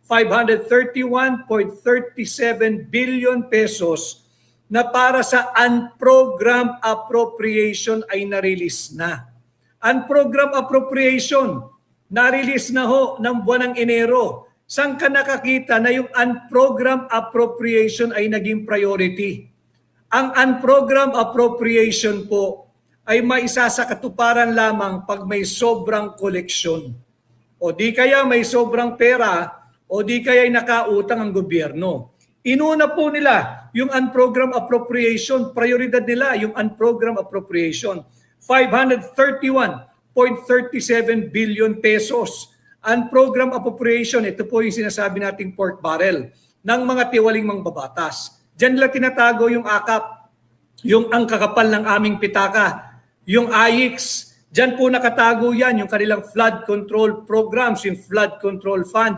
531.37 billion pesos na para sa unprogrammed appropriation ay na-release na. Unprogrammed appropriation, na-release na ho ng buwan ng Enero. Saan ka nakakita na yung unprogrammed appropriation ay naging priority? Ang unprogrammed appropriation po ay maisa sa katuparan lamang pag may sobrang koleksyon. O di kaya may sobrang pera, o di kaya nakautang ang gobyerno. Inuna po nila yung unprogrammed appropriation, prioridad nila yung unprogrammed appropriation. 531.37 billion pesos. Unprogrammed appropriation, ito po yung sinasabi nating pork barrel ng mga tiwaling mangbabatas. Diyan nila tinatago yung AKAP, yung ang kakapal ng aming pitaka, yung AIX. Diyan po nakatago yan, yung kanilang flood control programs, yung flood control funds.